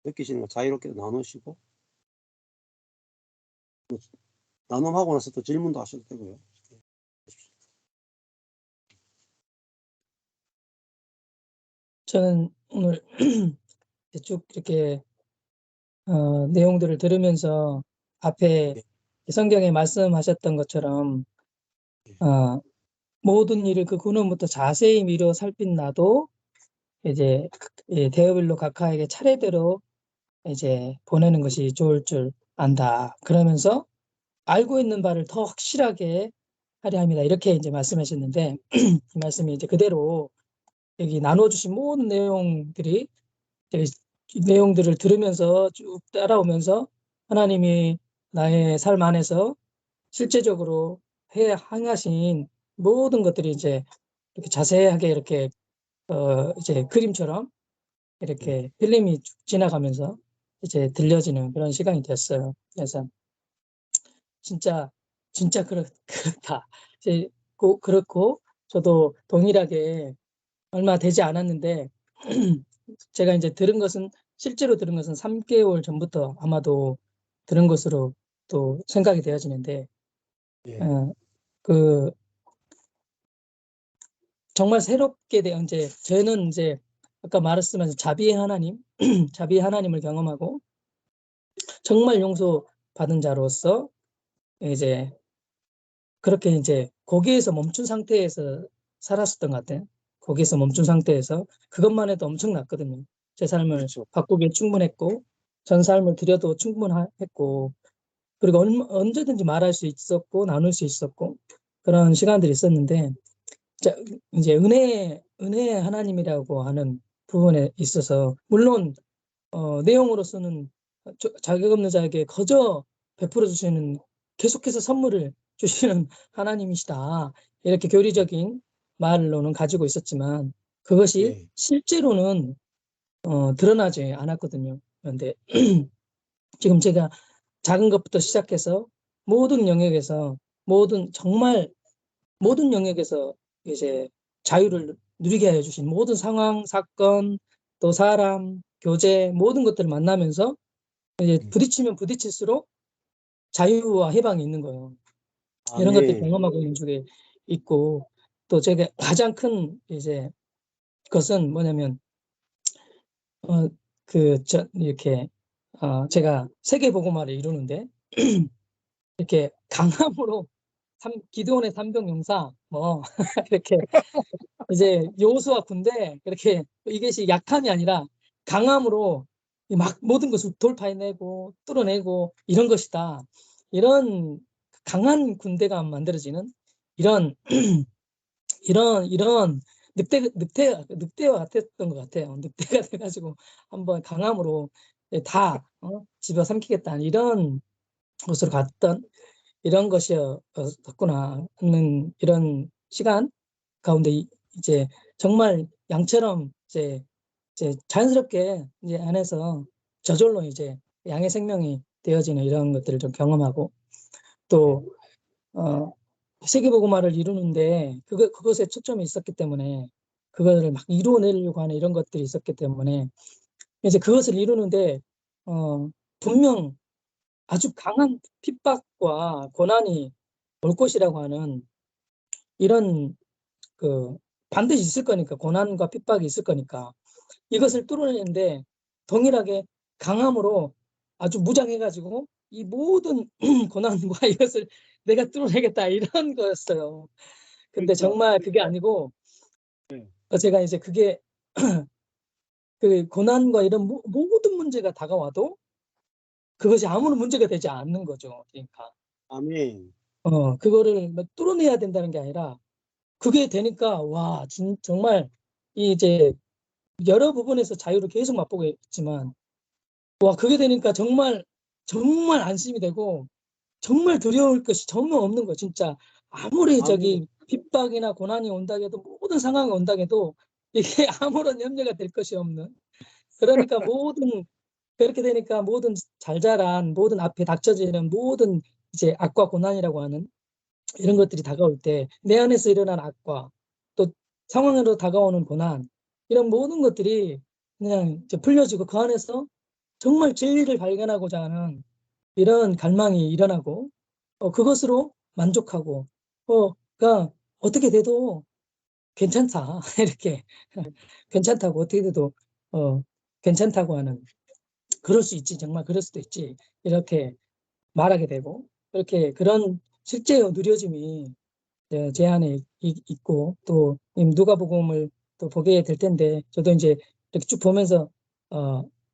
느끼시는 걸 자유롭게 나누시고 또 나눔하고 나서 또 질문도 하셔도 되고요. 저는 오늘 쭉 이렇게 내용들을 들으면서 앞에 네. 성경에 말씀하셨던 것처럼 모든 일을 그 근원부터 자세히 미루어 살핀 나도 이제 데어빌로 각하에게 차례대로 이제 보내는 것이 좋을 줄 안다. 그러면서 알고 있는 바를 더 확실하게 하려 합니다. 이렇게 이제 말씀하셨는데 이 말씀이 이제 그대로 여기 나눠주신 모든 내용들이 이 내용들을 들으면서 쭉 따라오면서 하나님이 나의 삶 안에서 실제적으로 행하신 모든 것들이 이제 이렇게 자세하게 이렇게 이제 그림처럼 이렇게 필름이 쭉 지나가면서 이제 들려지는 그런 시간이 됐어요. 그래서 진짜 그렇다. 이제 그렇고 저도 동일하게 얼마 되지 않았는데 제가 이제 실제로 들은 것은 3개월 전부터 아마도 들은 것으로 또 생각이 되어지는데 예. 그 정말 새롭게 이제 저는 이제 아까 말씀하신 자비의 하나님, 자비의 하나님을 경험하고 정말 용서받은 자로서 이제 그렇게 이제 거기에서 멈춘 상태에서 살았었던 것 같아요. 거기에서 멈춘 상태에서 그것만 해도 엄청났거든요. 제 삶을 그렇죠. 바꾸기에 충분했고 전 삶을 드려도 충분했고 그리고 언제든지 말할 수 있었고 나눌 수 있었고 그런 시간들이 있었는데 이제 은혜의 하나님이라고 하는 부분에 있어서 물론 내용으로서는 자격 없는 자에게 거저 베풀어 주시는 계속해서 선물을 주시는 하나님이시다. 이렇게 교리적인 말로는 가지고 있었지만 그것이 예. 실제로는 드러나지 않았거든요. 그런데 지금 제가 작은 것부터 시작해서 모든 영역에서 정말 모든 영역에서 이제 자유를 누리게 하여 주신 모든 상황, 사건, 또 사람, 교제 모든 것들을 만나면서 이제 부딪히면 부딪힐수록 자유와 해방이 있는 거예요. 이런 것들 경험하고 있는 쪽에 있고 또 제가 가장 큰 이제 것은 뭐냐면 이렇게 제가 세계 복음화를 이루는데 이렇게 강함으로 기드온의 삼병용사 뭐 이렇게 이제 요수와 군대 이렇게 이것이 약함이 아니라 강함으로 막 모든 것을 돌파해내고 뚫어내고 이런 것이다. 이런 강한 군대가 만들어지는 이런 이런 늑대와 같았던 것 같아요. 늑대가 돼가지고 한번 강함으로 다 집어삼키겠다는 이런 곳으로 갔던 이런 것이었구나 하는 이런 시간 가운데 이제 정말 양처럼 이제 자연스럽게 이제 안에서 저절로 이제 양의 생명이 되어지는 이런 것들을 좀 경험하고 또 세계복음화를 이루는데 그것에 초점이 있었기 때문에 그거를 막 이루어내려고 하는 이런 것들이 있었기 때문에 이제 그것을 이루는데 분명 아주 강한 핍박과 고난이 올 것이라고 하는 이런 반드시 있을 거니까 고난과 핍박이 있을 거니까 이것을 뚫어내는데 동일하게 강함으로 아주 무장해가지고 이 모든 고난과 이것을 내가 뚫어내겠다 이런 거였어요. 근데 정말 그게 아니고 제가 이제 그게 그 고난과 이런 모든 문제가 다가와도 그것이 아무런 문제가 되지 않는 거죠. 그러니까 아멘. 그거를 뚫어내야 된다는 게 아니라 그게 되니까 와 정말 이제 여러 부분에서 자유를 계속 맛보고 있지만 와 그게 되니까 정말 안심이 되고 정말 두려울 것이 전혀 없는 거 진짜 아무리 저기 핍박이나 고난이 온다 해도 모든 상황이 온다 해도 이게 아무런 염려가 될 것이 없는 그러니까 그렇게 되니까 모든 잘 자란 모든 앞에 닥쳐지는 모든 이제 악과 고난이라고 하는 이런 것들이 다가올 때 내 안에서 일어난 악과 또 상황으로 다가오는 고난 이런 모든 것들이 그냥 이제 풀려지고 그 안에서 정말 진리를 발견하고자 하는 이런 갈망이 일어나고 그것으로 만족하고 그러니까 어떻게 돼도 괜찮다 이렇게 괜찮다고 어떻게 돼도 괜찮다고 하는 그럴 수 있지 정말 그럴 수도 있지 이렇게 말하게 되고 이렇게 그런 실제의 누려짐이 제 안에 있고 또 누가복음을 또 보게 될 텐데 저도 이제 이렇게 쭉 보면서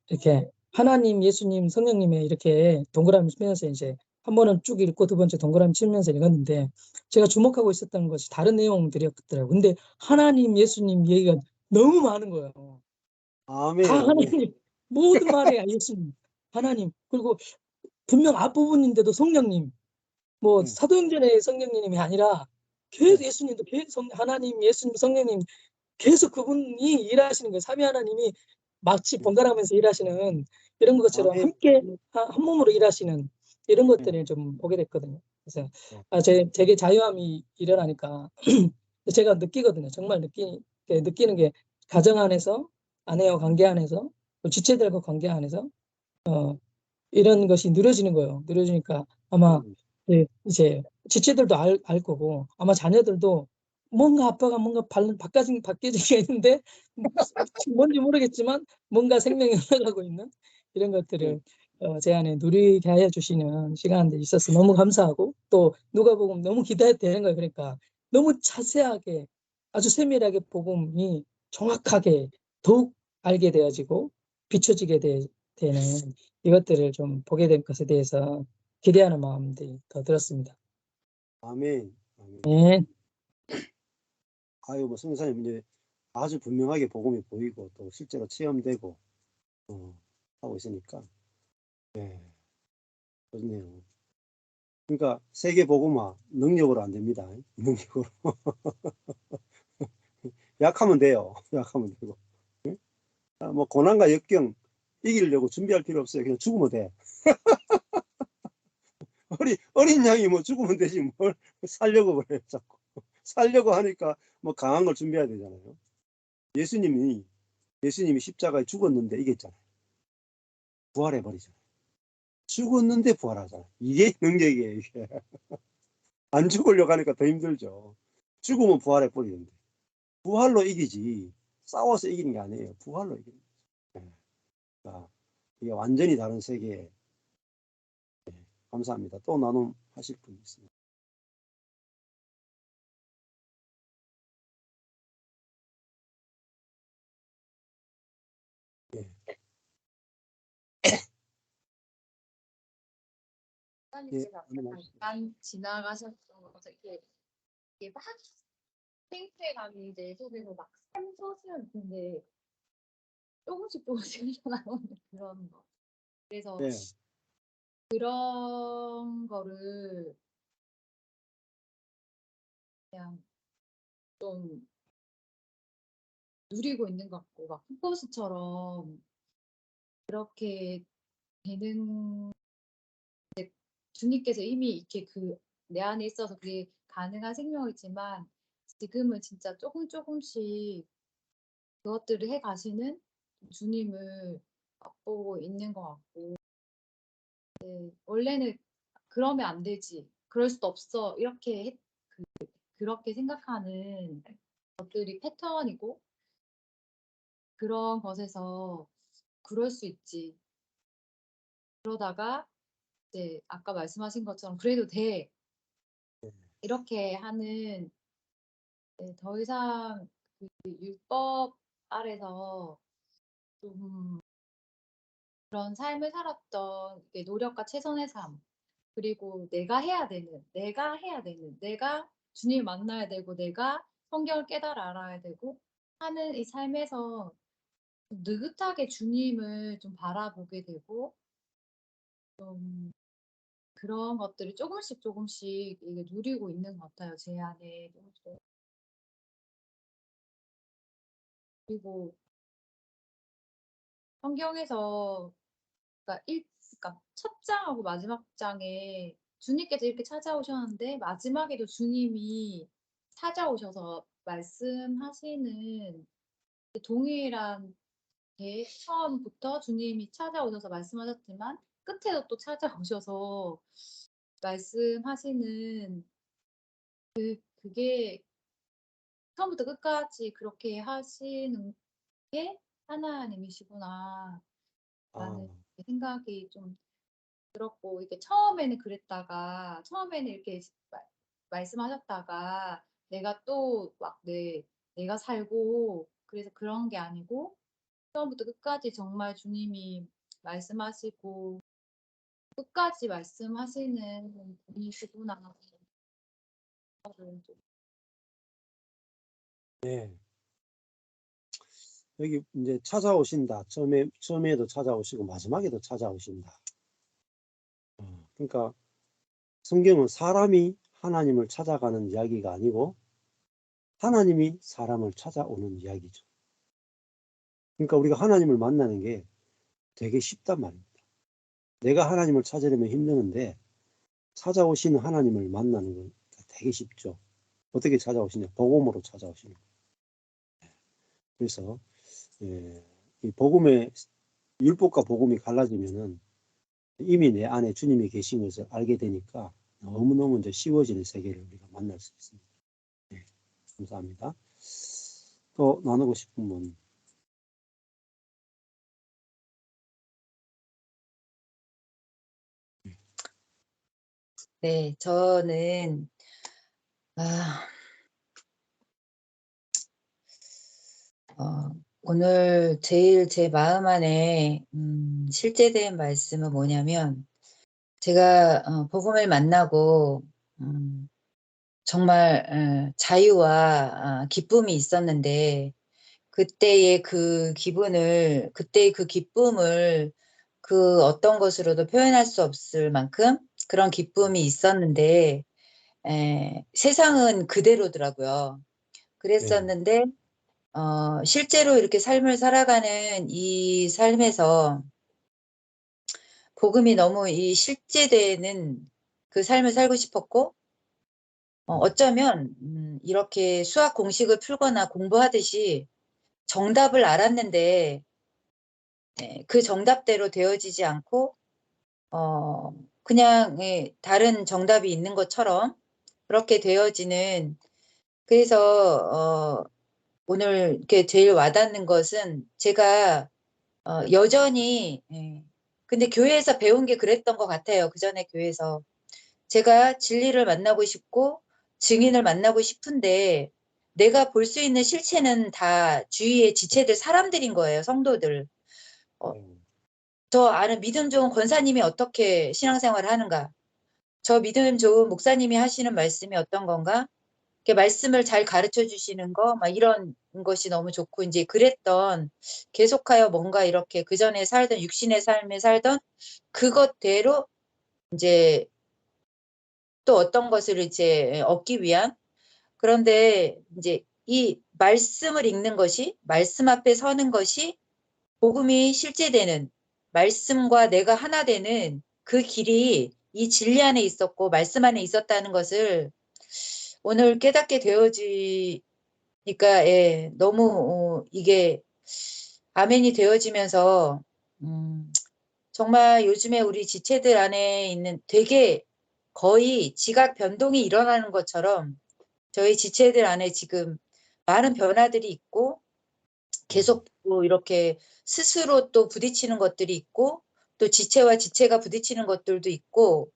이렇게 하나님, 예수님, 성령님의 이렇게 동그라미 치면서 이제 한 번은 쭉 읽고 두 번째 동그라미 치면서 읽었는데 제가 주목하고 있었던 것이 다른 내용들이었더라고요. 근데 하나님, 예수님 얘기가 너무 많은 거예요. 아멘, 다 아멘. 하나님, 모든 말에 예수님, 하나님, 그리고 분명 앞부분인데도 성령님, 뭐 네, 사도행전의 성령님이 아니라 네, 계속 예수님도 계속 하나님, 예수님, 성령님 계속 그분이 일하시는 거예요. 삼위 하나님이 마치 네. 번갈아가면서 일하시는 이런 것처럼 아멘. 함께 한 몸으로 일하시는 이런 네, 것들을 좀 보게 됐거든요. 그래서 네. 제게 자유함이 일어나니까 제가 느끼거든요. 정말 느끼는 게 가정 안에서 아내와 관계 안에서 또 지체들과 관계 안에서 이런 것이 느려지는 거예요. 느려지니까 아마 이제 지체들도 알 거고 아마 자녀들도 뭔가 아빠가 뭔가 바뀌어진 게 있는데 뭔지 모르겠지만 뭔가 생명이 흘러가고 있는 이런 네. 것들을 제 안에 누리게 하여 주시는 시간들이 있어서 너무 감사하고 또 누가복음 너무 기대되는 거예요. 그러니까 너무 자세하게 아주 세밀하게 복음이 정확하게 더욱 알게 되어지고 비춰지게 되는 이것들을 좀 보게 될 것에 대해서 기대하는 마음들이 더 들었습니다. 아멘. 아멘. 네. 아유, 뭐, 성사님 이제 아주 분명하게 복음이 보이고 또 실제로 체험되고, 하고 있으니까, 네, 좋네요. 그러니까 세계 복음화 능력으로 안 됩니다. 능력으로. 약하면 돼요. 약하면 되고. 예? 뭐, 고난과 역경 이기려고 준비할 필요 없어요. 그냥 죽으면 돼. 어린 양이 뭐 죽으면 되지 뭘 살려고 그래, 자꾸. 살려고 하니까 뭐 강한 걸 준비해야 되잖아요. 예수님이, 예수님이 십자가에 죽었는데 이겼잖아요. 부활해버리잖아요. 죽었는데 부활하잖아요. 이게 능력이에요, 이게. 안 죽으려고 하니까 더 힘들죠. 죽으면 부활해버리는데. 부활로 이기지. 싸워서 이기는 게 아니에요. 부활로 이기는 거예요. 그러니까 이게 완전히 다른 세계에. 감사합니다. 또 나눔하실 분 있습니다. 예. 예, 사장님께서 아까 나눔하시죠. 잠깐 지나가셨어서 이게 막 생태감이 이제 속에서 막 샘솟으면 근데 조금씩 흘러나오는 그런 거. 그래서 예, 그런 거를 그냥 좀 누리고 있는 것 같고 막 폭포수처럼 그렇게 되는 주님께서 이미 이렇게 그 내 안에 있어서 그게 가능한 생명이지만 지금은 진짜 조금씩 그것들을 해 가시는 주님을 맛보고 있는 것 같고 원래는 '그러면 안 되지. 그럴 수도 없어.' 이렇게 그렇게 생각하는 것들이 패턴이고 그런 것에서 '그럴 수 있지.' 그러다가 이제 아까 말씀하신 것처럼 '그래도 돼.' 이렇게 하는 더 이상 그 율법 아래서 좀 그런 삶을 살았던 이게 노력과 최선의 삶 그리고 내가 해야 되는, 내가 주님을 만나야 되고 내가 성경을 깨달아 알아야 되고 하는 이 삶에서 좀 느긋하게 주님을 좀 바라보게 되고 좀 그런 것들을 조금씩 이게 누리고 있는 것 같아요, 제 안에. 그리고 성경에서 그러니까 첫 장하고 마지막 장에 주님께서 이렇게 찾아오셨는데 마지막에도 주님이 찾아오셔서 말씀하시는 동일한 처음부터 주님이 찾아오셔서 말씀하셨지만 끝에도 또 찾아오셔서 말씀하시는 그게 처음부터 끝까지 그렇게 하시는 게 하나님이시구나 라는 아, 생각이 좀 들었고, 이게 처음에는 그랬다가 처음에는 이렇게 말씀하셨다가 내가 또 막 내가 살고 그래서 그런 게 아니고 처음부터 끝까지 정말 주님이 말씀하시고 끝까지 말씀하시는 분이시구나. 네. 여기 이제 찾아오신다. 처음에도 찾아오시고 마지막에도 찾아오신다. 그러니까 성경은 사람이 하나님을 찾아가는 이야기가 아니고 하나님이 사람을 찾아오는 이야기죠. 그러니까 우리가 하나님을 만나는 게 되게 쉽단 말입니다. 내가 하나님을 찾으려면 힘드는데 찾아오시는 하나님을 만나는 건 되게 쉽죠. 어떻게 찾아오시냐? 복음으로 찾아오시는 거예요. 그래서 이 복음의 율법과 복음이 갈라지면은 이미 내 안에 주님이 계신 것을 알게 되니까 너무너무 이제 쉬워지는 세계를 우리가 만날 수 있습니다. 네, 감사합니다. 또 나누고 싶은 분. 네, 저는 오늘 제일 제 마음 안에 실제된 말씀은 뭐냐면 제가 복음을 만나고 정말 자유와 기쁨이 있었는데 그때의 그 기쁨을 그 어떤 것으로도 표현할 수 없을 만큼 그런 기쁨이 있었는데 세상은 그대로더라고요. 네, 그랬었는데 실제로 이렇게 삶을 살아가는 이 삶에서 복음이 너무 이 실제되는 그 삶을 살고 싶었고 어쩌면 이렇게 수학 공식을 풀거나 공부하듯이 정답을 알았는데 그 정답대로 되어지지 않고 그냥 다른 정답이 있는 것처럼 그렇게 되어지는 그래서 오늘 이렇게 제일 와닿는 것은 제가 여전히 근데 교회에서 배운 게 그랬던 것 같아요. 그 전에 교회에서 제가 진리를 만나고 싶고 증인을 만나고 싶은데 내가 볼 수 있는 실체는 다 주위의 지체들 사람들인 거예요. 성도들. 네, 저 아는 믿음 좋은 권사님이 어떻게 신앙생활을 하는가? 저 믿음 좋은 목사님이 하시는 말씀이 어떤 건가? 이렇게 말씀을 잘 가르쳐 주시는 거, 막 이런 것이 너무 좋고, 이제 그랬던, 계속하여 뭔가 이렇게 그 전에 살던, 육신의 삶에 살던 그것대로 이제 또 어떤 것을 이제 얻기 위한, 그런데 이제 이 말씀을 읽는 것이, 말씀 앞에 서는 것이 복음이 실제되는, 말씀과 내가 하나 되는 그 길이 이 진리 안에 있었고, 말씀 안에 있었다는 것을 오늘 깨닫게 되어지니까 너무 이게 아멘이 되어지면서 정말 요즘에 우리 지체들 안에 있는 되게 거의 지각 변동이 일어나는 것처럼 저희 지체들 안에 지금 많은 변화들이 있고 계속 뭐 이렇게 스스로 또 부딪히는 것들이 있고 또 지체와 지체가 부딪히는 것들도 있고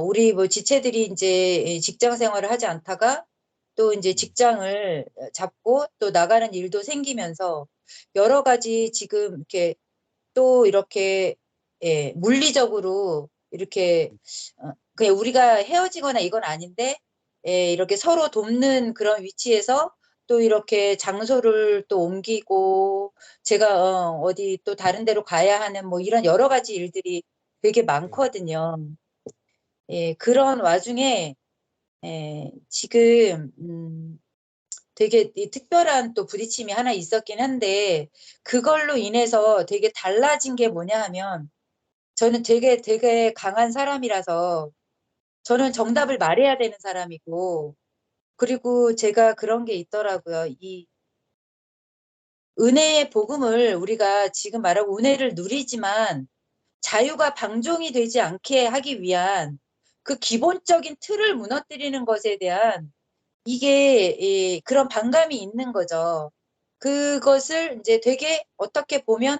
우리 뭐 지체들이 이제 직장 생활을 하지 않다가 또 이제 직장을 잡고 또 나가는 일도 생기면서 여러 가지 지금 이렇게 또 이렇게 물리적으로 이렇게 그냥 우리가 헤어지거나 이건 아닌데 이렇게 서로 돕는 그런 위치에서 또 이렇게 장소를 또 옮기고 제가 어디 또 다른 데로 가야 하는 뭐 이런 여러 가지 일들이 되게 많거든요. 그런 와중에 지금 되게 이 특별한 또 부딪힘이 하나 있었긴 한데 그걸로 인해서 되게 달라진 게 뭐냐 하면 저는 되게 강한 사람이라서 저는 정답을 말해야 되는 사람이고 그리고 제가 그런 게 있더라고요. 은혜의 복음을 우리가 지금 말하고 은혜를 누리지만 자유가 방종이 되지 않게 하기 위한 그 기본적인 틀을 무너뜨리는 것에 대한 이게 그런 반감이 있는 거죠. 그것을 이제 되게 어떻게 보면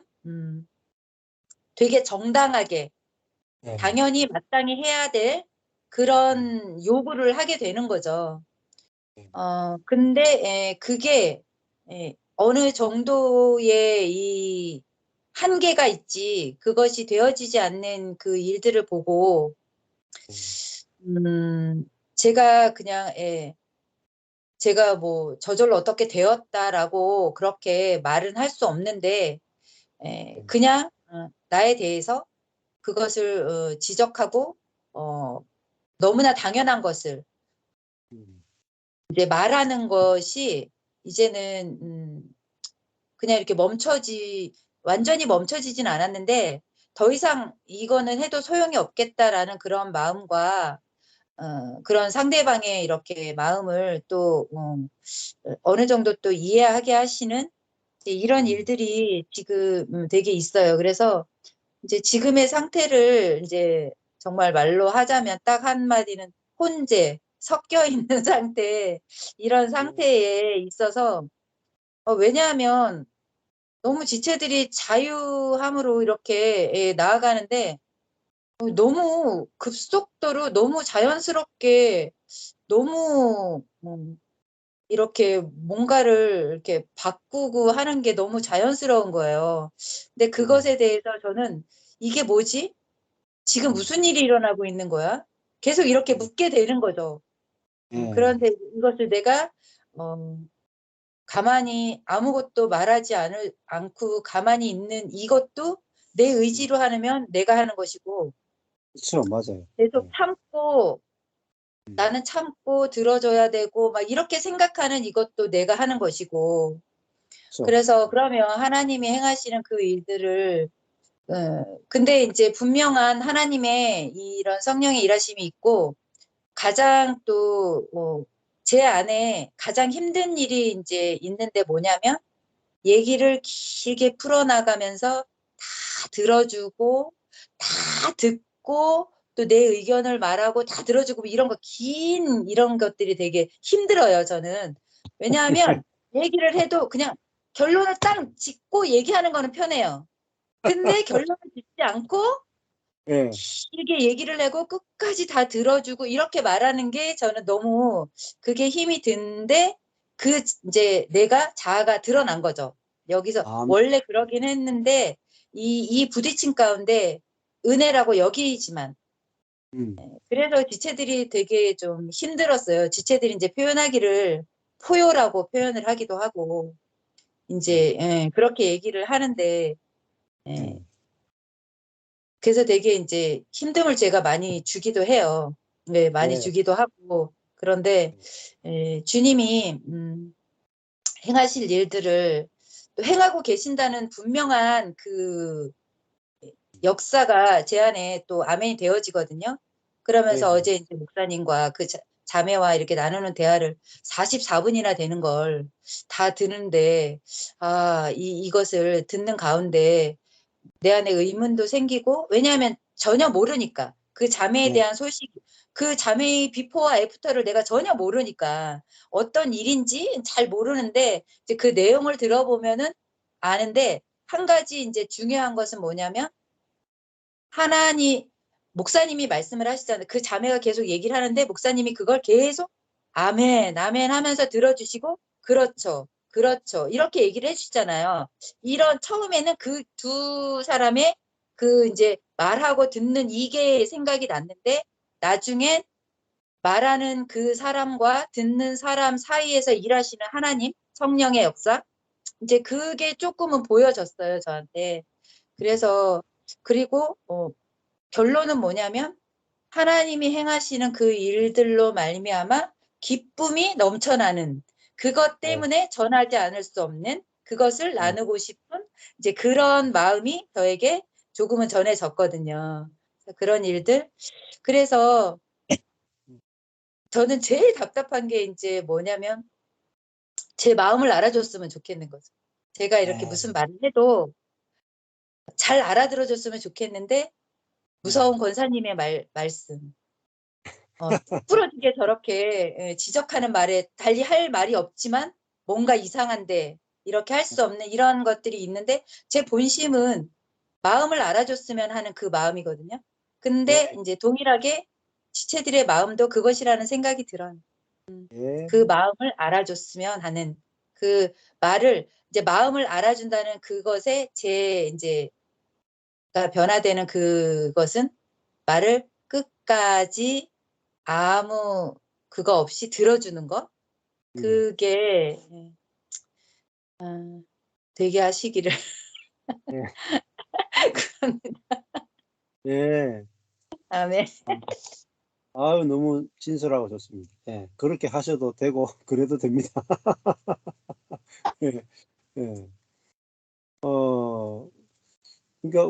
되게 정당하게 네. 당연히 마땅히 해야 될 그런 요구를 하게 되는 거죠. 근데 그게 어느 정도의 이 한계가 있지 그것이 되어지지 않는 그 일들을 보고 제가 그냥 제가 뭐 저절로 어떻게 되었다라고 그렇게 말은 할 수 없는데 그냥 나에 대해서 그것을 지적하고 너무나 당연한 것을 이제 말하는 것이 이제는 그냥 이렇게 완전히 멈춰지진 않았는데 더 이상 이거는 해도 소용이 없겠다라는 그런 마음과 그런 상대방의 이렇게 마음을 또 어느 정도 또 이해하게 하시는 이런 일들이 지금 되게 있어요. 그래서 이제 지금의 상태를 이제 정말 말로 하자면 딱 한마디는 혼재, 섞여 있는 상태, 이런 상태에 있어서 왜냐하면 너무 지체들이 자유함으로 이렇게 나아가는데 너무 급속도로 너무 자연스럽게 너무 이렇게 뭔가를 이렇게 바꾸고 하는 게 너무 자연스러운 거예요. 근데 그것에 대해서 저는 이게 뭐지? 지금 무슨 일이 일어나고 있는 거야? 계속 이렇게 묻게 되는 거죠. 그런데 이것을 내가 가만히 아무것도 말하지 않고 가만히 있는 이것도 내 의지로 하면 내가 하는 것이고 그렇죠, 맞아요. 계속 참고 나는 참고 들어줘야 되고 막 이렇게 생각하는 이것도 내가 하는 것이고 그렇죠. 그래서 그러면 하나님이 행하시는 그 일들을 근데 이제 분명한 하나님의 이런 성령의 일하심이 있고 가장 또 제 안에 가장 힘든 일이 이제 있는데 뭐냐면 얘기를 길게 풀어나가면서 다 들어주고 다 듣고 또 내 의견을 말하고 다 들어주고 뭐 이런 거 긴 이런 것들이 되게 힘들어요 저는. 왜냐하면 얘기를 해도 그냥 결론을 딱 짓고 얘기하는 거는 편해요. 근데 결론을 짓지 않고 예. 길게 얘기를 하고 끝까지 다 들어주고 이렇게 말하는 게 저는 너무 그게 힘이 드는데 그 이제 내가 자아가 드러난 거죠. 여기서 원래 그러긴 했는데 이 부딪힘 가운데 은혜라고 여기지만 그래서 지체들이 되게 좀 힘들었어요. 지체들이 이제 표현하기를 포효라고 표현을 하기도 하고 이제 그렇게 얘기를 하는데 그래서 되게 이제 힘듦을 제가 많이 주기도 해요. 네, 많이 네. 주기도 하고 그런데 주님이 행하실 일들을 또 행하고 계신다는 분명한 그 역사가 제 안에 또 아멘이 되어지거든요. 그러면서 네. 어제 이제 목사님과 그 자매와 이렇게 나누는 대화를 44분이나 되는 걸 다 듣는데 이것을 듣는 가운데 내 안에 의문도 생기고 왜냐하면 전혀 모르니까 그 자매에 네. 대한 소식 그 자매의 비포와 애프터를 내가 전혀 모르니까 어떤 일인지 잘 모르는데 이제 그 내용을 들어보면은 아는데 한 가지 이제 중요한 것은 뭐냐면 목사님이 말씀을 하시잖아요. 그 자매가 계속 얘기를 하는데 목사님이 그걸 계속 아멘, 아멘 하면서 들어주시고 그렇죠. 그렇죠. 이렇게 얘기를 해주시잖아요. 이런 처음에는 그 두 사람의 그 이제 말하고 듣는 이게 생각이 났는데 나중에 말하는 그 사람과 듣는 사람 사이에서 일하시는 하나님, 성령의 역사 이제 그게 조금은 보여졌어요, 저한테. 그래서 그리고 결론은 뭐냐면 하나님이 행하시는 그 일들로 말미암아 기쁨이 넘쳐나는 그것 때문에 전하지 않을 수 없는 그것을 나누고 싶은 이제 그런 마음이 저에게 조금은 전해졌거든요. 그런 일들. 그래서 저는 제일 답답한 게 이제 뭐냐면 제 마음을 알아줬으면 좋겠는 거죠. 제가 이렇게 무슨 말을 해도 잘 알아들어줬으면 좋겠는데 무서운 권사님의 말씀. 부러지게 저렇게 지적하는 말에 달리 할 말이 없지만 뭔가 이상한데 이렇게 할 수 없는 이런 것들이 있는데 제 본심은 마음을 알아줬으면 하는 그 마음이거든요. 근데 이제 동일하게 지체들의 마음도 그것이라는 생각이 들어요. 예. 그 마음을 알아줬으면 하는 그 말을 이제 마음을 알아준다는 그것에 제 이제 변화되는 그것은 말을 끝까지 아무 그거 없이 들어주는 것 그게 되게 하시기를 예. 그럽니다. 예. 아멘. 아유, 너무 진솔하고 좋습니다. 예. 그렇게 하셔도 되고, 그래도 됩니다. 예. 예. 그러니까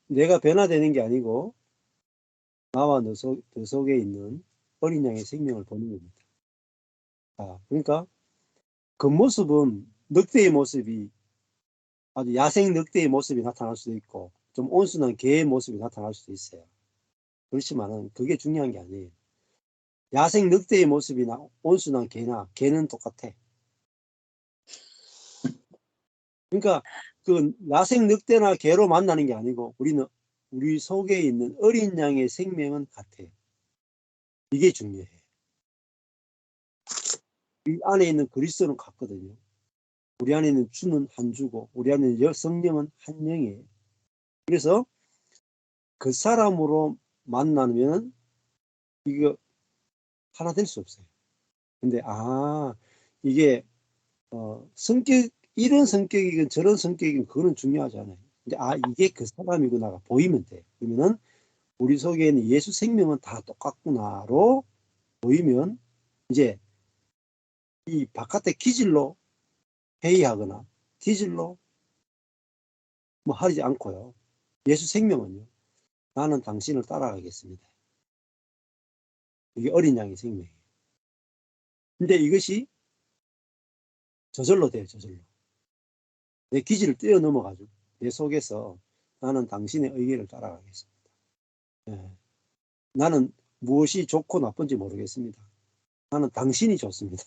내가 변화되는 게 아니고, 나와 너 속에 있는 어린 양의 생명을 보는 겁니다. 그러니까 겉모습은 늑대의 모습이 아주 야생 늑대의 모습이 나타날 수도 있고, 좀 온순한 개의 모습이 나타날 수도 있어요. 그렇지만은 그게 중요한 게 아니에요. 야생 늑대의 모습이나 온순한 개는 똑같아. 그러니까 그 야생 늑대나 개로 만나는 게 아니고 우리 속에 있는 어린 양의 생명은 같아요. 이게 중요해요. 이 안에 있는 그리스도는 같거든요. 우리 안에 있는 주는 한 주고 우리 안에 있는 성령은 한 영이에요. 그래서 그 사람으로 만나면 이거 하나 될 수 없어요. 근데 이게 이런 성격이건 저런 성격이건 그거는 중요하지 않아요. 근데 이게 그 사람이구나가 보이면 돼. 그러면은 우리 속에 있는 예수 생명은 다 똑같구나로 보이면 이제 이 바깥의 기질로 회의하거나 기질로 뭐 하지 않고요. 예수 생명은요. 나는 당신을 따라가겠습니다. 이게 어린 양의 생명이에요. 근데 이것이 저절로 돼요. 저절로. 내 기질을 뛰어넘어가지고 내 속에서 나는 당신의 의견을 따라가겠습니다. 예. 나는 무엇이 좋고 나쁜지 모르겠습니다. 나는 당신이 좋습니다.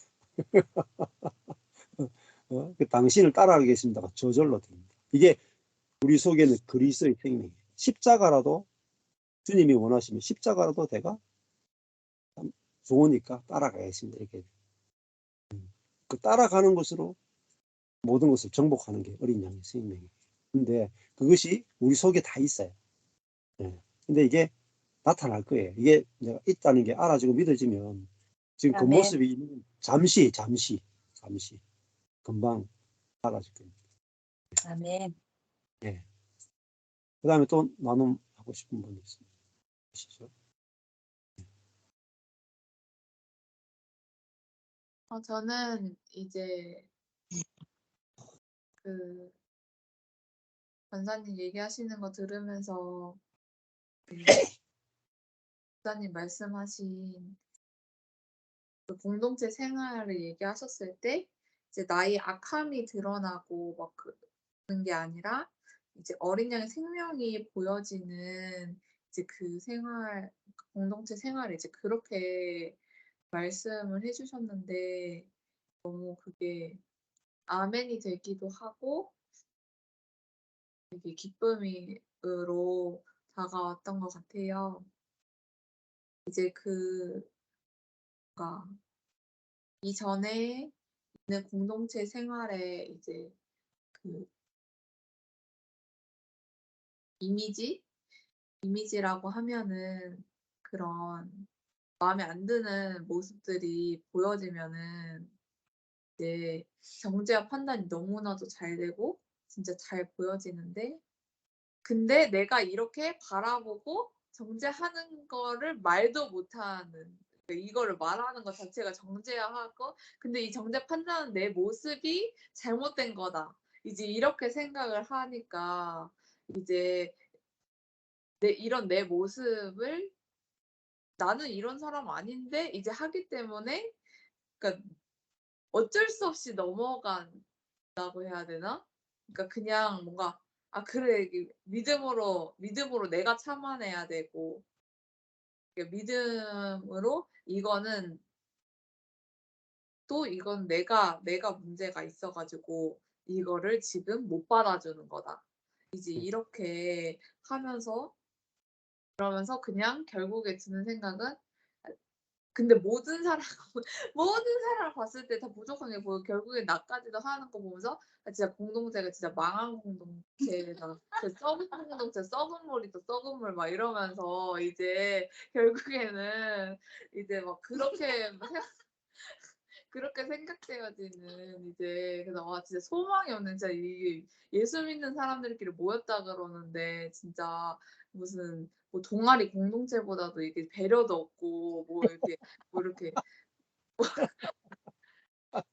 그 당신을 따라가겠습니다가 저절로 됩니다. 이게 우리 속에는 그리스도의 생명이에요. 십자가라도 주님이 원하시면 십자가라도 내가 좋으니까 따라가겠습니다. 이렇게 그 따라가는 것으로 모든 것을 정복하는 게 어린 양의 생명이에요. 근데 그것이 우리 속에 다 있어요. 네. 근데 이게 나타날 거예요. 이게 내가 있다는 게 알아지고 믿어지면 지금 그 아멘. 모습이 잠시 금방 사라질 겁니다. 아멘. 예. 그 다음에 또 나눔하고 싶은 분이 있습니다. 보시죠. 저는 이제 그 권사님 얘기하시는 거 들으면서 권사님 말씀하신 그 공동체 생활을 얘기하셨을 때 이제 나의 악함이 드러나고 막 그런 게 아니라 이제 어린 양의 생명이 보여지는 이제 그 공동체 생활을 이제 그렇게 말씀을 해주셨는데 너무 그게 아멘이 되기도 하고 되게 기쁨으로 다가왔던 것 같아요. 이제 뭔가 이전에 있는 공동체 생활에 이제 그 이미지라고 하면은 그런 마음에 안 드는 모습들이 보여지면은 이제 정죄와 판단이 너무나도 잘 되고 진짜 잘 보여지는데 근데 내가 이렇게 바라보고 정죄하는 거를 말도 못하는 이거를 말하는 것 자체가 정죄하고 근데 이 정죄 판단은 내 모습이 잘못된 거다. 이제 이렇게 생각을 하니까 이제 내 모습을 나는 이런 사람 아닌데 이제 하기 때문에 그러니까 어쩔 수 없이 넘어간 라고 해야 되나? 그러니까 그냥 뭔가 그래 이게 믿음으로 내가 참아내야 되고 믿음으로 이거는 또 이건 내가 문제가 있어 가지고 이거를 지금 못 받아주는 거다. 이제 이렇게 하면서 그러면서 그냥 결국에 드는 생각은 근데 모든 사람을 봤을 때 다 부족한 게 보여. 결국에 나까지도 하는 거 보면서 진짜 공동체가 진짜 망한 공동체다. 썩은 공동체, 썩은 물이다, 썩은 물 막 이러면서 이제 결국에는 이제 막 그렇게 생각되어지는 이제 그래서 진짜 소망이 없는 진짜 이 예수 믿는 사람들끼리 모였다 그러는데 진짜 무슨 뭐 동아리 공동체보다도 이게 배려도 없고 뭐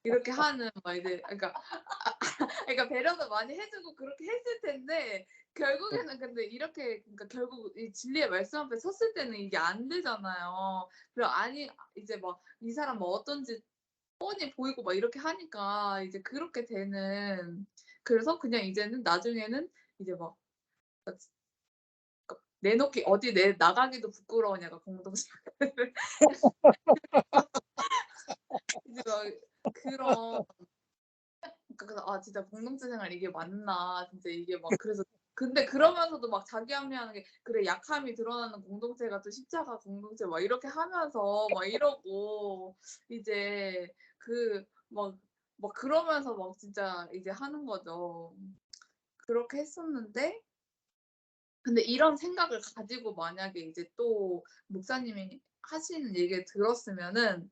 이렇게 하는 막 이제 그러니까 배려도 많이 해주고 그렇게 했을 텐데 결국에는 근데 이렇게 그러니까 결국 이 진리의 말씀 앞에 섰을 때는 이게 안 되잖아요. 그리고 이제 막 이 사람 뭐 어떤지 뻔히 보이고 막 이렇게 하니까 이제 그렇게 되는 그래서 그냥 이제는 나중에는 이제 막 내놓기 어디 나가기도 부끄러운 약간 공동체 이제 막 그런 그래서 진짜 공동체 생활 이게 맞나 진짜 이게 막 그래서 근데 그러면서도 막 자기 합리화하는 게 그래 약함이 드러나는 공동체가 또 십자가 공동체 막 이렇게 하면서 막 이러고 이제 막 그러면서 막 진짜 이제 하는 거죠. 그렇게 했었는데 근데 이런 생각을 가지고 만약에 이제 또 목사님이 하시는 얘기를 들었으면은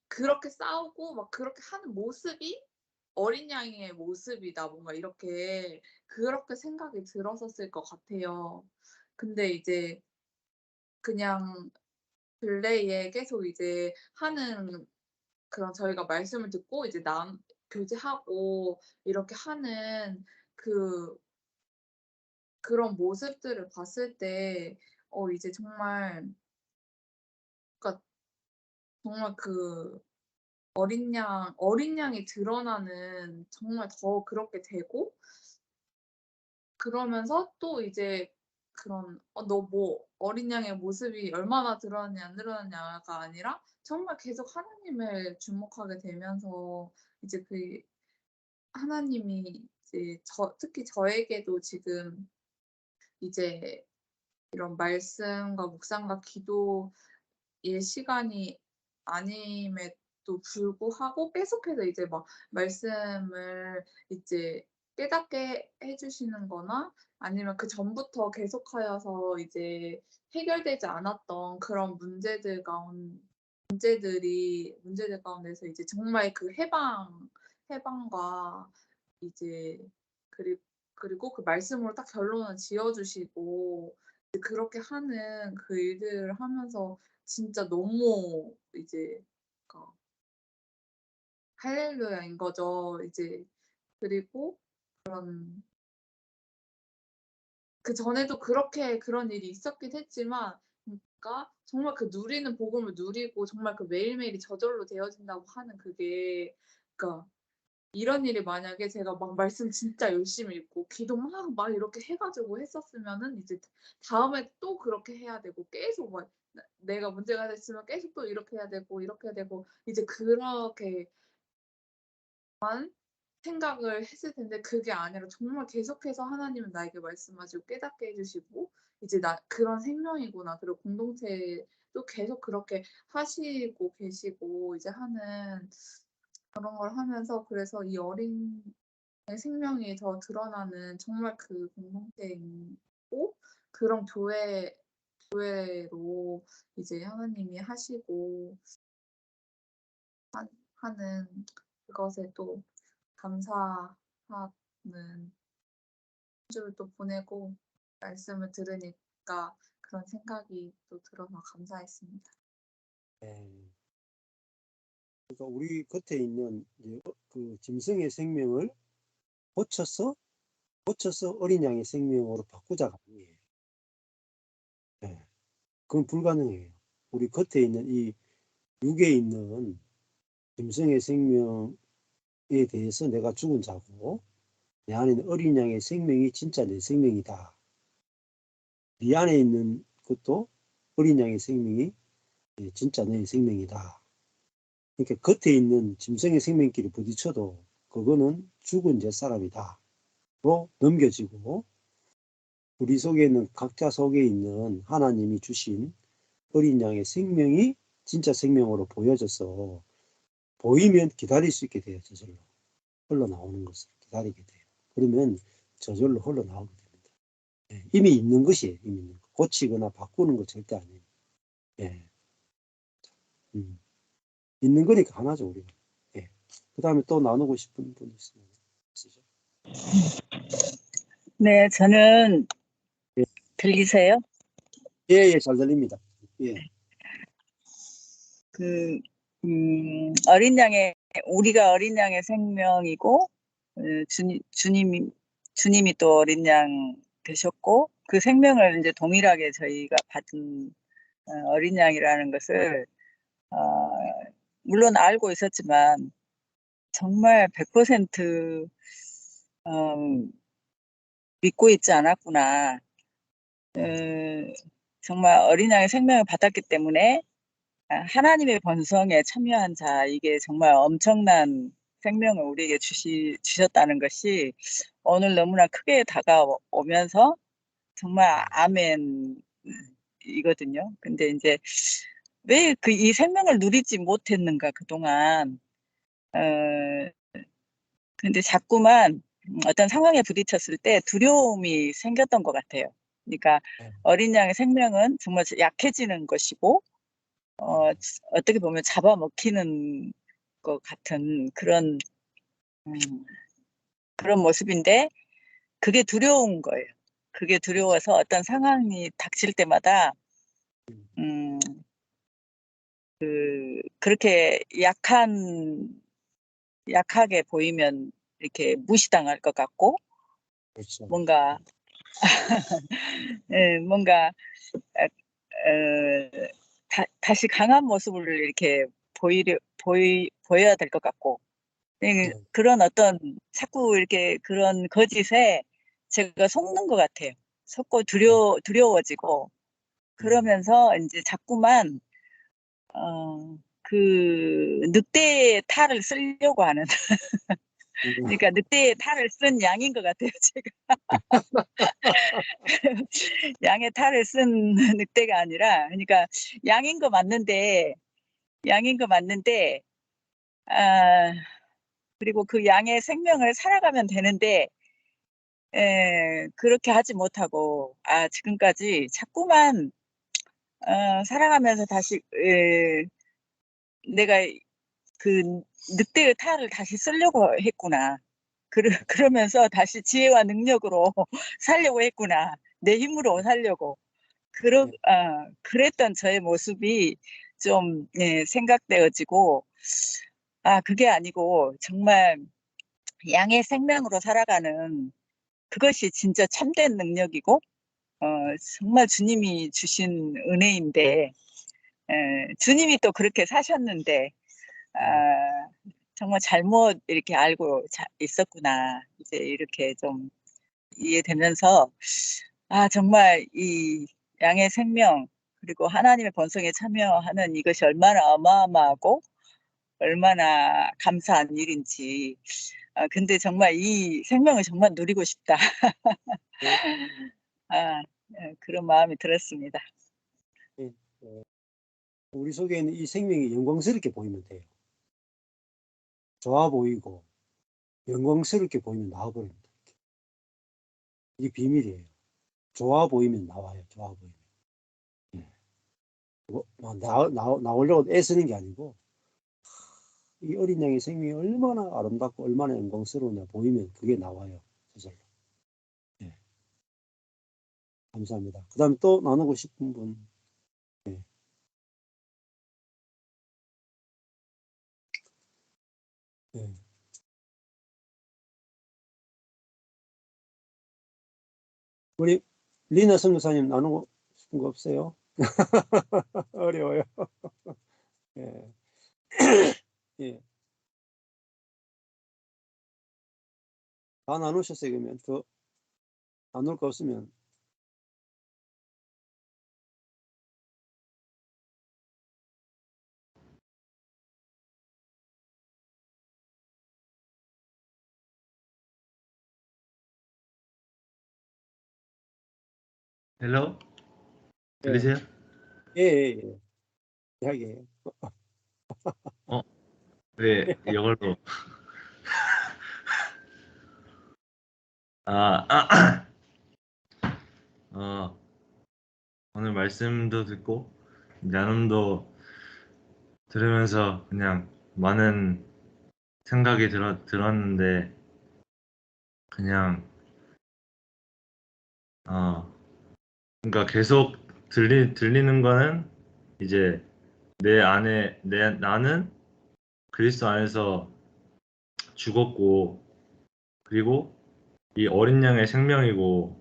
그렇게 싸우고 막 그렇게 하는 모습이 어린 양의 모습이다. 뭔가 이렇게 그렇게 생각이 들었었을 것 같아요. 근데 이제 그냥 블레이에 계속 이제 하는 그런 저희가 말씀을 듣고 이제 교제하고 이렇게 하는 그런 모습들을 봤을 때 이제 정말 그러니까 정말 어린 양이 드러나는 정말 더 그렇게 되고 그러면서 또 이제 그런 너 뭐 어린 양의 모습이 얼마나 드러났냐 안 드러났냐가 아니라 정말 계속 하나님을 주목하게 되면서 이제 하나님이 이제 특히 저에게도 지금 이제 이런 말씀과 묵상과 기도의 시간이 아님에도 불구하고 계속해서 이제 막 말씀을 이제 깨닫게 해 주시는 거나 아니면 그전부터 계속하여서 이제 해결되지 않았던 그런 문제들 가운데서 이제 정말 해방과 이제 그리고 그 말씀으로 딱 결론을 지어 주시고 그렇게 하는 그 일들을 하면서 진짜 너무 이제 할렐루야인 거죠. 이제 그리고 그전에도 그런 일이 있었긴 했지만 그러니까 정말 누리는 복음을 누리고 정말 매일매일이 저절로 되어진다고 하는 그게 그러니까 이런 일이 만약에 제가 막 말씀 진짜 열심히 읽고 기도 막 이렇게 해 가지고 했었으면은 이제 다음에 또 그렇게 해야 되고 계속 막 내가 문제가 됐으면 계속 또 이렇게 해야 되고 이제 그렇게만 생각을 했을 텐데 그게 아니라 정말 계속해서 하나님은 나에게 말씀하시고 깨닫게 해 주시고 이제 그런 생명이구나. 그리고 공동체도 계속 그렇게 하시고 계시고 이제 하는 그런 걸 하면서 그래서 이 어린 생명이 더 드러나는 정말 그 공동체이고 그런 교회로 이제 하나님이 하시고 하는 그것에 또 감사하는 한 주를 또 보내고 말씀을 들으니까 그런 생각이 또 들어서 감사했습니다. 네. 그러니까 우리 겉에 있는 이제 그 짐승의 생명을 고쳐서 어린 양의 생명으로 바꾸자가 아니에요. 네. 그건 불가능해요. 우리 겉에 있는 이 육에 있는 짐승의 생명을 대해서 내가 죽은 자고 내 안에 있는 어린 양의 생명이 진짜 내 생명이다. 네 안에 있는 것도 어린 양의 생명이 진짜 내 생명이다. 그러니까 겉에 있는 짐승의 생명끼리 부딪혀도 그거는 죽은 옛사람이다. 로 넘겨지고 우리 속에 있는 각자 속에 있는 하나님이 주신 어린 양의 생명이 진짜 생명으로 보여져서 보이면 기다릴 수 있게 돼요. 저절로 흘러나오는 것을 기다리게 돼요. 그러면 저절로 흘러나오게 됩니다. 이미 있는 것이에요. 이미 있는 것. 고치거나 바꾸는 거 절대 아니에요. 예. 있는 거니까 하나죠, 우리가. 예. 그 다음에 또 나누고 싶은 분 있으면 쓰죠. 네, 저는 예. 들리세요? 예, 잘 들립니다. 예. 그, 어린 양의, 우리가 어린 양의 생명이고, 주님이 또 어린 양 되셨고, 그 생명을 이제 동일하게 저희가 받은 어린 양이라는 것을, 어, 물론 알고 있었지만, 정말 100% 믿고 있지 않았구나. 정말 어린 양의 생명을 받았기 때문에 하나님의 번성에 참여한 자, 이게 정말 엄청난 생명을 우리에게 주셨다는 것이 오늘 너무나 크게 다가오면서 정말 아멘이거든요. 근데 이제 왜 이 생명을 누리지 못했는가, 그동안. 어, 근데 자꾸만 어떤 상황에 부딪혔을 때 두려움이 생겼던 것 같아요. 그러니까 어린 양의 생명은 정말 약해지는 것이고, 어떻게 보면 잡아먹히는 것 같은 그런 모습인데, 그게 두려운 거예요. 그게 두려워서 어떤 상황이 닥칠 때마다, 음, 그렇게 약하게 보이면 이렇게 무시당할 것 같고, 그렇죠. 뭔가, 뭔가, 어, 다시 강한 모습을 이렇게 보여야 될 것 같고, 그런 어떤 자꾸 이렇게 그런 거짓에 제가 속는 것 같아요. 속고 두려워지고, 그러면서 이제 자꾸만 그 늑대의 탈을 쓰려고 하는 그러니까 늑대의 탈을 쓴 양인 것 같아요, 제가. 양의 탈을 쓴 늑대가 아니라, 그러니까 양인 거 맞는데, 아, 그리고 그 양의 생명을 살아가면 되는데, 그렇게 하지 못하고, 지금까지 자꾸만 살아가면서 다시 내가 그 늑대의 탈을 다시 쓰려고 했구나. 그러면서 다시 지혜와 능력으로 살려고 했구나. 내 힘으로 살려고. 그랬던 저의 모습이 좀 생각되어지고, 그게 아니고 정말 양의 생명으로 살아가는 그것이 진짜 참된 능력이고, 정말 주님이 주신 은혜인데, 주님이 또 그렇게 사셨는데, 아, 정말 잘못 이렇게 알고 있었구나. 이제 이렇게 좀 이해되면서, 정말 이 양의 생명, 그리고 하나님의 번성에 참여하는 이것이 얼마나 어마어마하고, 얼마나 감사한 일인지. 근데 정말 이 생명을 정말 누리고 싶다. 그런 마음이 들었습니다. 우리 속에 있는 이 생명이 영광스럽게 보이면 돼요. 좋아 보이고 영광스럽게 보이면 나와버립니다. 이게 비밀이에요. 좋아 보이면 나와요. 좋아 보이면. 나오려고 애쓰는 게 아니고, 이 어린 양의 생명이 얼마나 아름답고 얼마나 영광스러우냐 보이면 그게 나와요. 저절로. 네. 감사합니다. 그 다음에 또 나누고 싶은 분. 네. 네. 우리 리나 선교사님 나누고 싶은 거 없어요? 어려워요. 예. 예. 다 나누셨어요. 그러면 더 나눌 거 없으면. 헬로? 예, 들리세요? 예, 예, 예. 이야기해요. 어? 왜 이걸로? 아, 어, 오늘 말씀도 듣고 나눔도 들으면서 그냥 많은 생각이 들었는데 그냥 그러니까 계속 들리는 거는 이제 나는 그리스도 안에서 죽었고 그리고 이 어린 양의 생명이고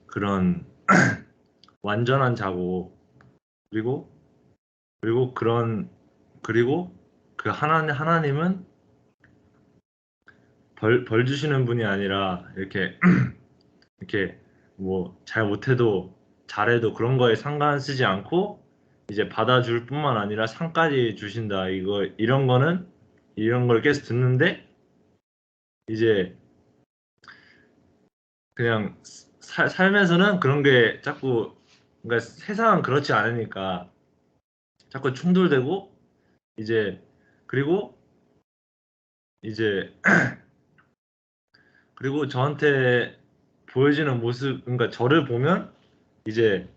그런 완전한 자고 그리고 그리고 그 하나님은 벌 주시는 분이 아니라 이렇게 이렇게 뭐 잘 못해도 잘해도 그런 거에 상관 쓰지 않고 이제 받아줄 뿐만 아니라 상까지 주신다. 이런 걸 계속 듣는데 이제 그냥 삶에서는 그런 게 자꾸 그러니까 세상은 그렇지 않으니까 자꾸 충돌되고 이제 그리고 이제 그리고 저한테 보여지는 모습 그러니까 저를 보면 이제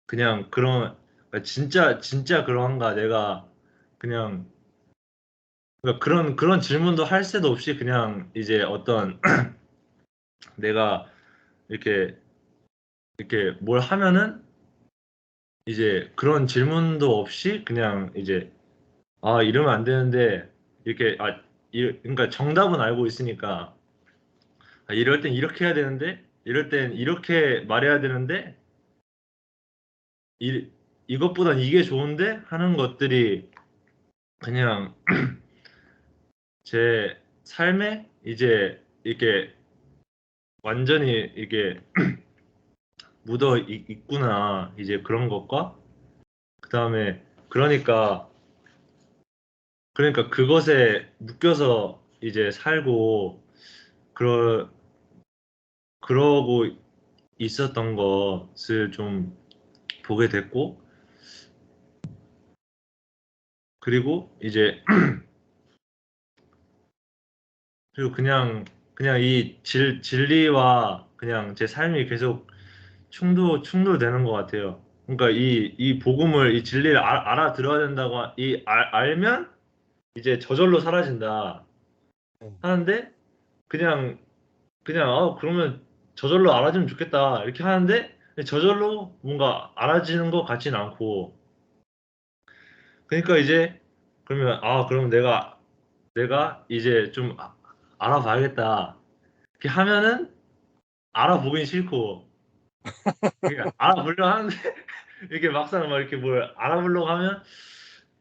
그냥 그러니까 진짜 그런가 내가 그냥 그러니까 그런 질문도 할 새도 없이 그냥 이제 어떤 내가 이렇게 뭘 하면은 이제 그런 질문도 없이 그냥 이제 이러면 안 되는데 이렇게 그러니까 정답은 알고 있으니까 이럴 땐 이렇게 해야 되는데 이럴 땐 이렇게 말해야 되는데 이것보단 이게 좋은데 하는 것들이 그냥 제 삶에 이제 이렇게 완전히 이게 묻어 있구나 이제 그런 것과 그다음에 그러니까 그것에 묶여서 이제 살고 그러 그러고 있었던 것을 좀 보게 됐고 그리고 이제 그리고 그냥 이 진리와 그냥 제 삶이 계속 충돌되는 것 같아요. 그러니까 이 복음을 이 진리를 알아들어야 된다고 알면 이제 저절로 사라진다 하는데 그냥 그러면 저절로 알아주면 좋겠다 이렇게 하는데 저절로 뭔가 알아지는 것 같진 않고 그러니까 이제 그러면 그럼 내가 이제 좀 알아봐야겠다 이렇게 하면은 알아보긴 싫고 그러니까 알아보려 하는데 이렇게 막상 막 이렇게 뭘 알아보려고 하면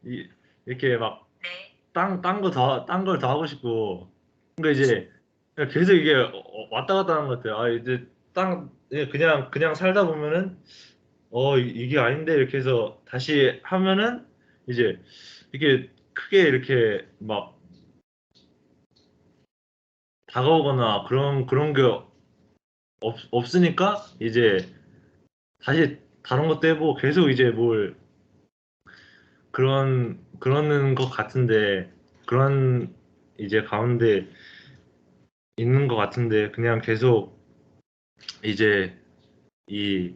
이, 이렇게 막 딴 걸 더 하고 싶고 그러니까 이제 계속 이게 왔다 갔다 하는 것 같아요. 이제 그냥 살다 보면은 이게 아닌데 이렇게 해서 다시 하면은 이제 이게 크게 이렇게 막 다가오거나 그런 게 없으니까 이제 다시 다른 것도 해보고 계속 이제 뭘 그러는 것 같은데 그런 이제 가운데 있는 것 같은데 그냥 계속 이제 이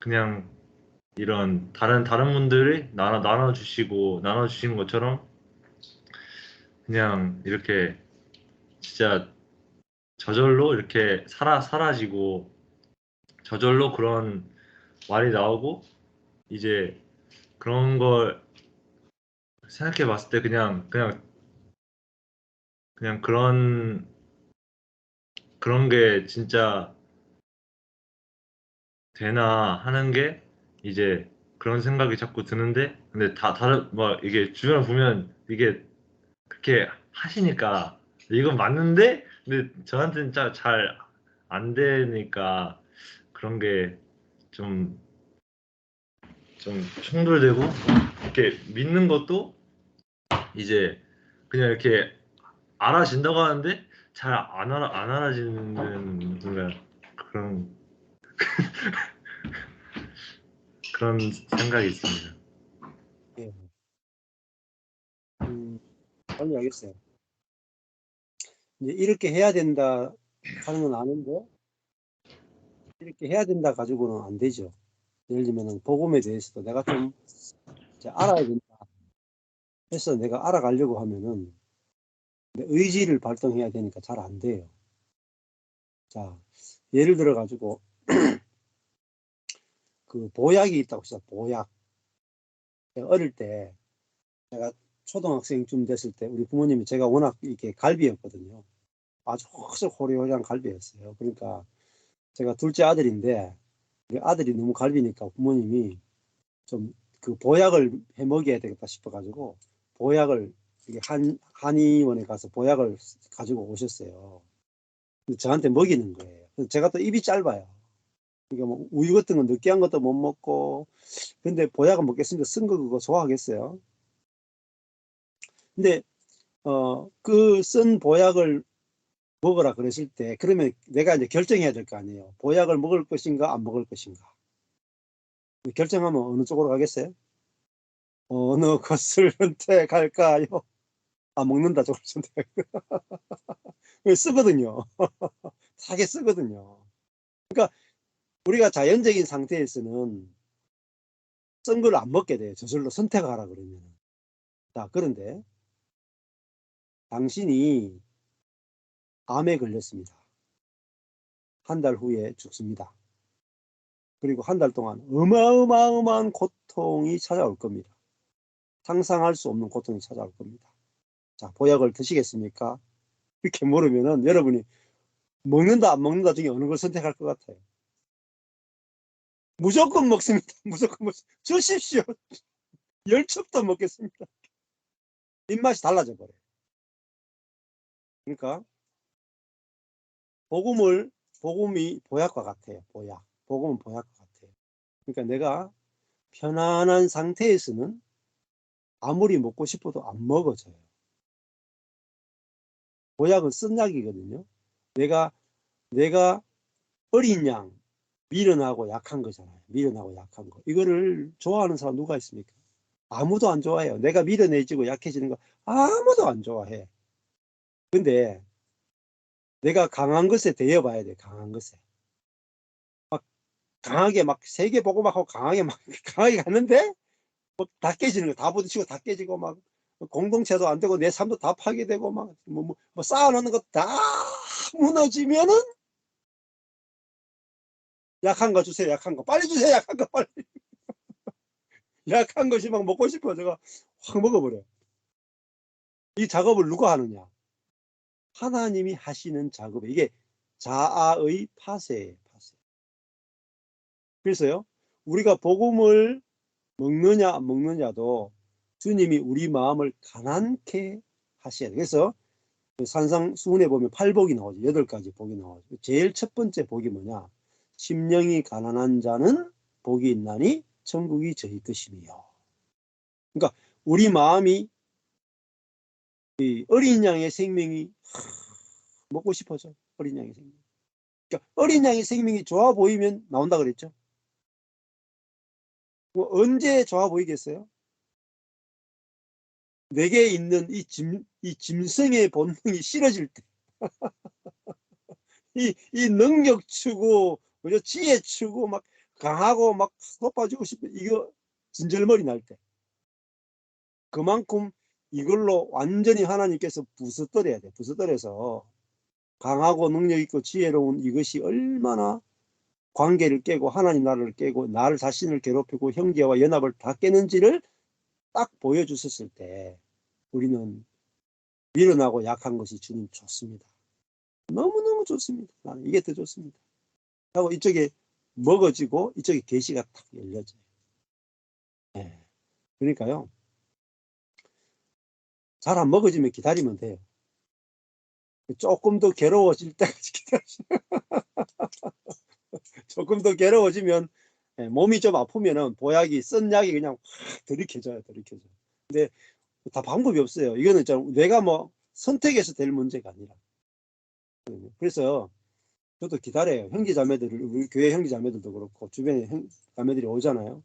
그냥 이런 다른 분들이 나눠 주신 것처럼 그냥 이렇게 진짜 저절로 이렇게 사라지고 저절로 그런 말이 나오고 이제 그런 걸 생각해 봤을 때 그냥 그런 게 진짜 되나 하는 게 이제 그런 생각이 자꾸 드는데 근데 다른 막 이게 주변을 보면 이게 그렇게 하시니까 이건 맞는데 근데 저한테는 잘 안 되니까 그런 게 좀 충돌되고 이렇게 믿는 것도 이제 그냥 이렇게 알아진다고 하는데 잘 안 알아지는 뭔가 그런 생각이 있습니다. 예. 아니 알겠어요. 이제 이렇게 해야 된다 하는 건 아는데 이렇게 해야 된다 가지고는 안 되죠. 예를 들면은 복음에 대해서도 내가 좀 이제 알아야 된다 해서 내가 알아가려고 하면은 내 의지를 발동해야 되니까 잘 안 돼요. 자, 예를 들어 가지고 그 보약이 있다고 했어. 보약. 내가 어릴 때 내가 초등학생쯤 됐을 때 우리 부모님이 제가 워낙 이렇게 갈비였거든요. 아주 호리호리한 갈비였어요. 그러니까 제가 둘째 아들인데 우리 아들이 너무 갈비니까 부모님이 좀 그 보약을 해 먹여야 되겠다 싶어가지고 보약을 한의원에 가서 보약을 가지고 오셨어요. 저한테 먹이는 거예요. 제가 또 입이 짧아요. 그러니까 뭐 우유 같은 거 느끼한 것도 못 먹고 근데 보약은 먹겠습니다. 쓴 거 그거 좋아하겠어요. 근데 그 쓴 보약을 먹으라 그랬을 때 그러면 내가 이제 결정해야 될 거 아니에요. 보약을 먹을 것인가 안 먹을 것인가. 결정하면 어느 쪽으로 가겠어요? 어느 것을 선택할까요? 아, 먹는다 쪽을 선택. 쓰거든요. 사게 쓰거든요. 그러니까 우리가 자연적인 상태에서는 쓴 걸 안 먹게 돼요. 저절로 선택하라 그러면. 자, 그런데 당신이 암에 걸렸습니다. 한 달 후에 죽습니다. 그리고 한 달 동안 어마어마한 고통이 찾아올 겁니다. 상상할 수 없는 고통이 찾아올 겁니다. 자, 보약을 드시겠습니까? 이렇게 물으면은 여러분이 먹는다 안 먹는다 중에 어느 걸 선택할 것 같아요? 무조건 먹습니다. 무조건 먹습니다. 주십시오. 10첩도 먹겠습니다. 입맛이 달라져 버려요. 그러니까 복음이 보약과 같아요. 보약. 복음은 보약과 같아요. 그러니까 내가 편안한 상태에서는 아무리 먹고 싶어도 안 먹어져요. 보약은 쓴 약이거든요. 내가 어린 양, 미련하고 약한 거잖아요. 미련하고 약한 거. 이거를 좋아하는 사람 누가 있습니까? 아무도 안 좋아해요. 내가 미련해지고 약해지는 거 아무도 안 좋아해. 근데 내가 강한 것에 대여봐야 돼. 강한 것에. 막 강하게 막 세계 보고 막 하고 강하게 갔는데 다 깨지는 거. 다 부딪히고 다 깨지고 막 공동체도 안 되고 내 삶도 다 파괴되고 막 쌓아놓는 거 다 무너지면은 약한 거 주세요. 약한 거 빨리 주세요. 약한 거 빨리. 약한 것이 막 먹고 싶어. 제가 확 먹어버려. 이 작업을 누가 하느냐? 하나님이 하시는 작업. 이게 자아의 파쇄예요. 파쇄. 그래서요. 우리가 복음을 먹느냐 안 먹느냐도 주님이 우리 마음을 가난케 하셔야 돼요. 그래서 산상수훈에 보면 8복이 나오죠. 8가지 복이 나오죠. 제일 첫 번째 복이 뭐냐? 심령이 가난한 자는 복이 있나니 천국이 저희 것이며. 그러니까 우리 마음이 이 어린 양의 생명이 먹고 싶어져. 어린 양의 생명. 그러니까 어린 양의 생명이 좋아 보이면 나온다 그랬죠. 뭐 언제 좋아 보이겠어요? 내게 있는 이 짐승의 본능이 싫어질 때. 이 능력 추구, 지혜 추구, 막 강하고 막 높아지고 싶은 이거 진절머리 날 때. 그만큼 이걸로 완전히 하나님께서 부서뜨려야 돼. 부서뜨려서 강하고 능력 있고 지혜로운 이것이 얼마나 관계를 깨고 하나님 나라를 깨고 나를 자신을 괴롭히고 형제와 연합을 다 깨는지를 딱 보여주셨을 때 우리는 미련하고 약한 것이 주님 좋습니다. 너무너무 좋습니다. 나는 이게 더 좋습니다. 하고 이쪽에 먹어지고 이쪽에 계시가 탁 열려져요. 네. 그러니까요. 잘 안 먹어지면 기다리면 돼요. 조금 더 괴로워질 때까지 기다리시면 조금 더 괴로워지면 몸이 좀 아프면은 보약이 쓴 약이 그냥 확 들이켜져요. 근데 다 방법이 없어요. 이거는 내가 뭐 선택해서 될 문제가 아니라. 그래서 저도 기다려요. 형제자매들을, 우리 교회 형제자매들도 그렇고 주변에 자매들이 오잖아요.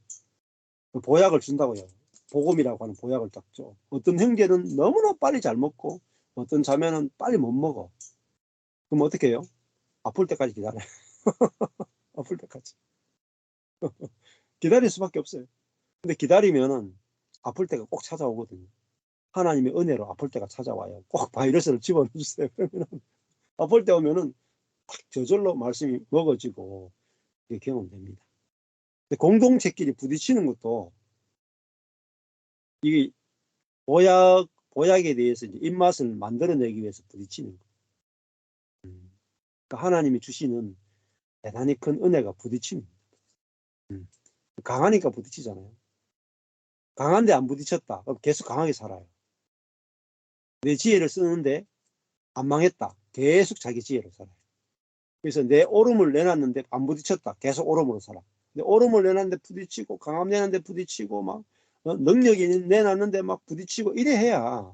보약을 준다고요. 복음이라고 하는 보약을 딱 줘. 어떤 형제는 너무나 빨리 잘 먹고 어떤 자매는 빨리 못 먹어. 그럼 어떻게 해요? 아플 때까지 기다려요. 아플 때까지. 기다릴 수밖에 없어요. 근데 기다리면은 아플 때가 꼭 찾아오거든요. 하나님의 은혜로 아플 때가 찾아와요. 꼭 바이러스를 집어넣어주세요. 그러면 아플 때 오면은 딱 저절로 말씀이 먹어지고 이게 경험됩니다. 근데 공동체끼리 부딪히는 것도 이게 보약에 대해서 이제 입맛을 만들어내기 위해서 부딪히는 거예요. 그러니까 하나님이 주시는 대단히 큰 은혜가 부딪힙니다. 강하니까 부딪히잖아요. 강한데 안 부딪혔다. 그럼 계속 강하게 살아요. 내 지혜를 쓰는데 안 망했다. 계속 자기 지혜로 살아요. 그래서 내 오름을 내놨는데 안 부딪혔다. 계속 오름으로 살아. 근데 오름을 내놨는데 부딪히고 강함 내놨는데 부딪히고 막 능력이 내놨는데 막 부딪히고 이래 해야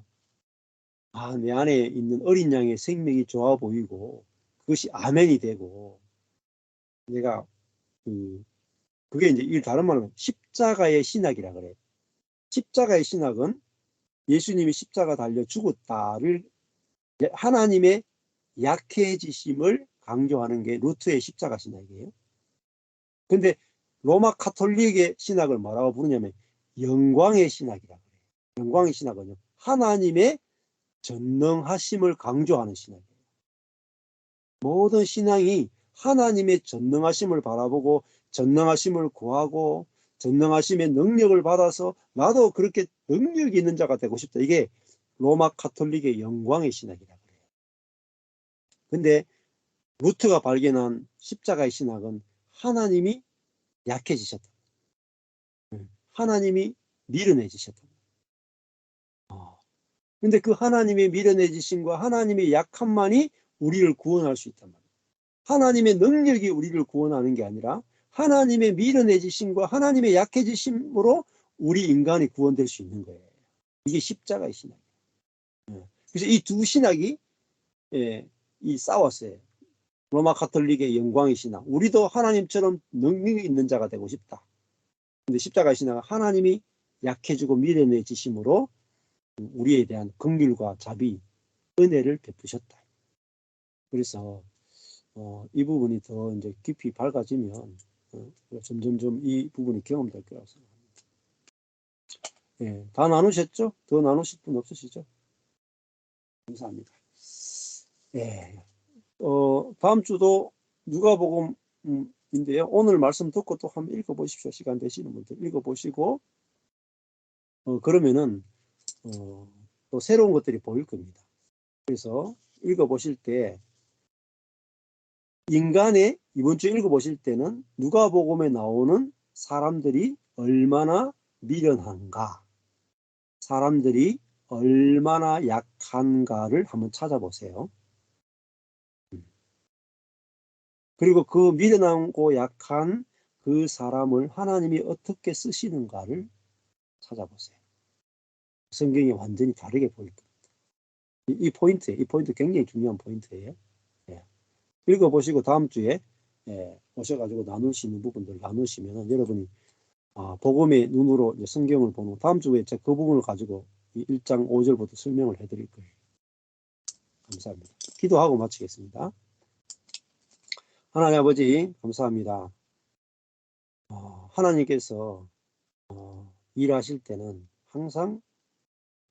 내 안에 있는 어린 양의 생명이 좋아 보이고 그것이 아멘이 되고 내가 그게 이제 다른 말로 십자가의 신학이라 그래요. 십자가의 신학은 예수님이 십자가 달려 죽었다를 하나님의 약해지심을 강조하는 게 루트의 십자가 신학이에요. 근데 로마 카톨릭의 신학을 뭐라고 부르냐면 영광의 신학이라 그래요. 영광의 신학은요, 하나님의 전능하심을 강조하는 신학이에요. 모든 신앙이 하나님의 전능하심을 바라보고 전능하심을 구하고 전능하심의 능력을 받아서 나도 그렇게 능력이 있는 자가 되고 싶다. 이게 로마 카톨릭의 영광의 신학이라 그래요. 근데 루트가 발견한 십자가의 신학은 하나님이 약해지셨다. 하나님이 밀어내지셨다. 근데 그 하나님의 밀어내지심과 하나님의 약함만이 우리를 구원할 수 있단 말이에요. 하나님의 능력이 우리를 구원하는 게 아니라 하나님의 밀어내지심과 하나님의 약해지심으로 우리 인간이 구원될 수 있는 거예요. 이게 십자가의 신학이에요. 그래서 이 두 신학이 싸웠어요. 로마 카톨릭의 영광의 신학. 우리도 하나님처럼 능력이 있는 자가 되고 싶다. 근데 십자가의 신학은 하나님이 약해지고 밀어내지심으로 우리에 대한 긍휼과 자비, 은혜를 베푸셨다. 그래서 이 부분이 더 이제 깊이 밝아지면 점점점 이 부분이 경험될 거라고 생각합니다. 다 나누셨죠? 더 나누실 분 없으시죠? 감사합니다. 다음 주도 누가복음인데요. 오늘 말씀 듣고 또 한번 읽어보십시오. 시간 되시는 분들 읽어보시고 그러면은 또 새로운 것들이 보일 겁니다. 그래서 읽어보실 때 이번 주 읽어보실 때는 누가복음에 나오는 사람들이 얼마나 미련한가, 사람들이 얼마나 약한가를 한번 찾아보세요. 그리고 그 미련하고 약한 그 사람을 하나님이 어떻게 쓰시는가를 찾아보세요. 성경이 완전히 다르게 보일 겁니다. 이 포인트 굉장히 중요한 포인트예요. 읽어보시고 다음 주에 오셔가지고 나눌 수 있는 부분들을 나누시면 여러분이 복음의 눈으로 이제 성경을 보는 다음 주에 제가 그 부분을 가지고 1장 5절부터 설명을 해드릴 거예요. 감사합니다. 기도하고 마치겠습니다. 하나님 아버지 감사합니다. 하나님께서 일하실 때는 항상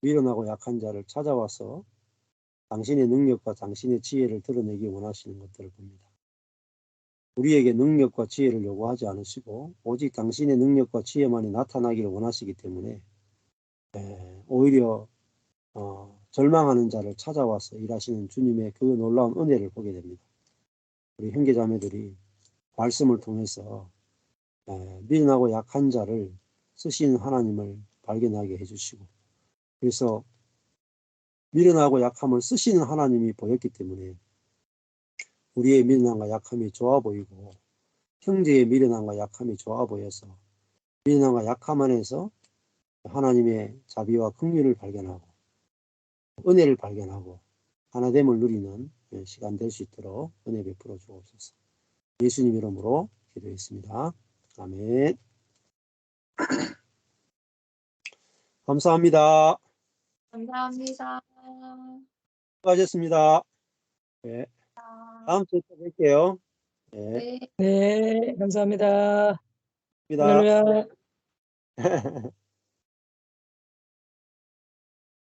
미련하고 약한 자를 찾아와서 당신의 능력과 당신의 지혜를 드러내기 원하시는 것들을 봅니다. 우리에게 능력과 지혜를 요구하지 않으시고 오직 당신의 능력과 지혜만이 나타나기를 원하시기 때문에 오히려 절망하는 자를 찾아와서 일하시는 주님의 그 놀라운 은혜를 보게 됩니다. 우리 형제자매들이 말씀을 통해서 미련하고 약한 자를 쓰시는 하나님을 발견하게 해주시고 그래서 미련하고 약함을 쓰시는 하나님이 보였기 때문에 우리의 미련함과 약함이 좋아 보이고 형제의 미련함과 약함이 좋아 보여서 미련함과 약함 안에서 하나님의 자비와 긍휼을 발견하고 은혜를 발견하고 하나됨을 누리는 시간 될 수 있도록 은혜 베풀어 주옵소서. 예수님 이름으로 기도했습니다. 아멘. 감사합니다. 감사합니다. 수고하셨습니다. 네. 다음 주에 또 뵐게요. 네. 네. 네, 감사합니다. 감사합니다. 할렐루야.